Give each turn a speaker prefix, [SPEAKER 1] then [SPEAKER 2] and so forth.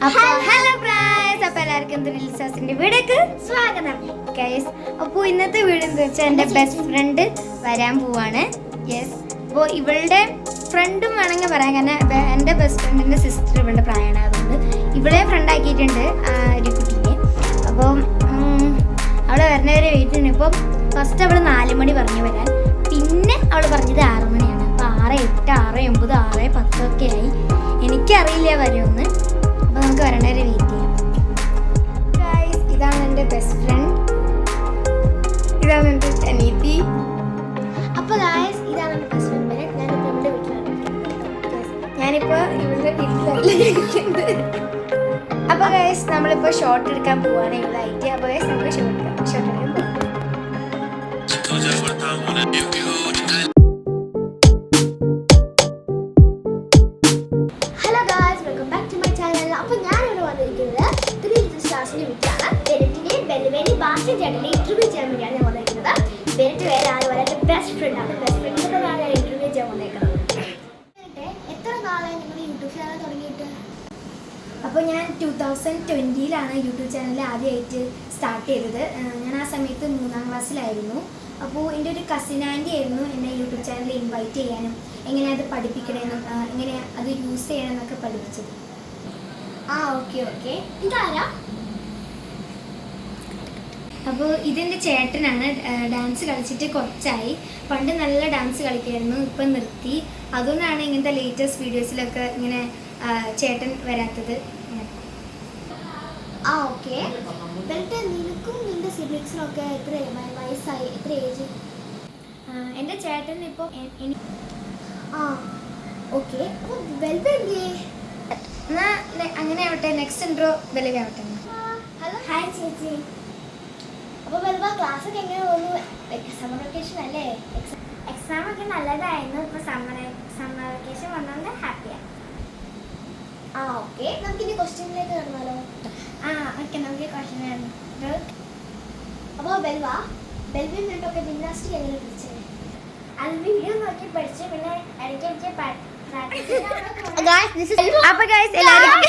[SPEAKER 1] Hello guys, അപ്പോൾ എല്ലാവർക്കും ത്രില്ലിസാസിന്റെ വീഡിയോക്ക് സ്വാഗതം ഗൈസ്. അപ്പോൾ ഇന്നത്തെ വീഡിയോ എന്താ വെച്ചാൽ എൻ്റെ ബെസ്റ്റ് ഫ്രണ്ട് വരാൻ പോവാണ്. യെസ്, അപ്പോൾ ഇവളുടെ ഫ്രണ്ടും വേണമെങ്കിൽ പറയാം, കാരണം എൻ്റെ ബെസ്റ്റ് ഫ്രണ്ടിൻ്റെ സിസ്റ്റർ ഇവളുടെ പ്രായമാണ്. അതുകൊണ്ട് ഇവളെ ഫ്രണ്ട് ആക്കിയിട്ടുണ്ട് ഒരു കുട്ടീനെ. അപ്പോൾ അവൾ വരുന്നവരെ വെയിറ്റ് ചെയ്യുന്നു. ഇപ്പോൾ ഫസ്റ്റ് അവൾ 4 മണി പറഞ്ഞു വരാൻ, പിന്നെ അവൾ പറഞ്ഞത് 6 മണിയാണ്. അപ്പോൾ 6, 8, 6, 9, 6, 10 ഒക്കെ ആയി. എനിക്കറിയില്ല വരുമെന്ന്. അപ്പോൾ നമുക്ക് വരേണ്ടവരെ വെയിറ്റ് ചെയ്യാം. ഗൈസ്, ഇതാണ് എൻ്റെ ബെസ്റ്റ് ഫ്രണ്ട്, ഇതാണ് എൻ്റെ അനീതി. അപ്പോൾ ഗൈസ്, ഇതാണ് എൻ്റെ ബെസ്റ്റ് ഫ്രണ്ട്. ഞാനിപ്പോൾ ഇവിടെ വീട്ടിലാണ്. ഞാനിപ്പോൾ ഇവളുടെ വീട്ടിലല്ല. അപ്പോൾ ഗൈസ്, നമ്മളിപ്പോൾ ഷോട്ട് എടുക്കാൻ പോവാണ് ഇവളായിട്ട്. അപ്പോൾ ഗൈസ്, നമുക്ക് ഷോട്ട് എടുക്കാൻ പോകാം. Hello guys, welcome back to my channel. അപ്പോൾ ഞാനിവിടെ വന്നിരിക്കുന്നത് ത്രില്ലിസാസിന്റെ വീട്ടിലാണ്. ബെനറ്റിന്റെ ബെല്ലുവേലി ബാസ്റ്റിൻ ചേട്ടനെ ഇന്റർവ്യൂ ചെയ്യാൻ വേണ്ടിയാണ് ഞാൻ വന്നിരിക്കുന്നത്. ബെനറ്റ് വേറെ ആരും എൻ്റെ ബെസ്റ്റ് ഫ്രണ്ടാണ്. ബെസ്റ്റ് ഫ്രണ്ടിൻ്റെ ഞാൻ ഇന്റർവ്യൂ ചെയ്യാൻ വന്നേക്കുന്നത്. എത്ര നാളായി നിങ്ങൾ യൂട്യൂബ് ചാനൽ തുടങ്ങിയിട്ട്? അപ്പോൾ ഞാൻ 2020-ലാണ് യൂട്യൂബ് ചാനൽ ആദ്യമായിട്ട് സ്റ്റാർട്ട് ചെയ്തത്. ഞാൻ ആ സമയത്ത് 3ാം ക്ലാസ്സിലായിരുന്നു. അപ്പോൾ എൻ്റെ ഒരു കസിൻ ആൻറ്റി ആയിരുന്നു എന്നെ യൂട്യൂബ് ചാനലിൽ ഇൻവൈറ്റ് ചെയ്യാനും എങ്ങനെ അത് പഠിപ്പിക്കണമെന്നും എങ്ങനെ അത് യൂസ് ചെയ്യണമെന്നൊക്കെ പഠിപ്പിച്ചത്. ഓക്കെ. ഇതാരാ? അപ്പോൾ ഇതെൻ്റെ ചേട്ടനാണ്. ഡാൻസ് കളിച്ചിട്ട് കുറച്ചായി. പണ്ട് നല്ല ഡാൻസ് കളിക്കുമായിരുന്നു, ഇപ്പം നിർത്തി. അതുകൊണ്ടാണ് ഇങ്ങനത്തെ ലേറ്റസ്റ്റ് വീഡിയോസിലൊക്കെ ഇങ്ങനെ ചേട്ടൻ വരാത്തത്. ഓക്കെ. നിനക്കും നിന്റെ സിബ്ലിങ്സിനൊക്കെ എത്ര വയസ്സായി, എത്ര ഏജ്? എൻ്റെ ചേട്ടൻ ഇപ്പോൾ ഓക്കെ. അപ്പോൾ വെൽവെന്തിയേ എന്നാൽ അങ്ങനെ ആവട്ടെ. നെക്സ്റ്റ് ഇൻട്രോ വെൽവെ ആവട്ടെ. ഹലോ, ഹായ് ചേച്ചി. അപ്പോൾ വെൽവ ക്ലാസ്സൊക്കെ എങ്ങനെ തോന്നുന്നു? സമ്മർ വെക്കേഷൻ അല്ലേ? എക്സാം ഒക്കെ നല്ലതായിരുന്നു. ഇപ്പോൾ സമ്മർ വെക്കേഷൻ വന്നതുകൊണ്ട് ഹാപ്പിയാണ്. ഓക്കെ. നമുക്കിനി ക്വസ്റ്റ്യനിലേക്ക് കടന്നാലോ? ഓക്കെ, നമുക്ക് ക്വസ്റ്റ്യൻ ആയിരുന്നു. അപ്പോൾ ബെൽവിൻ മിനിറ്റൊക്കെ ജിംനാസ്റ്റിക് എങ്ങനെ പഠിച്ചത്? അത് വീഡിയോ നോക്കി പഠിച്ചു, പിന്നെ ഇടയ്ക്ക് എല്ലാവർക്കും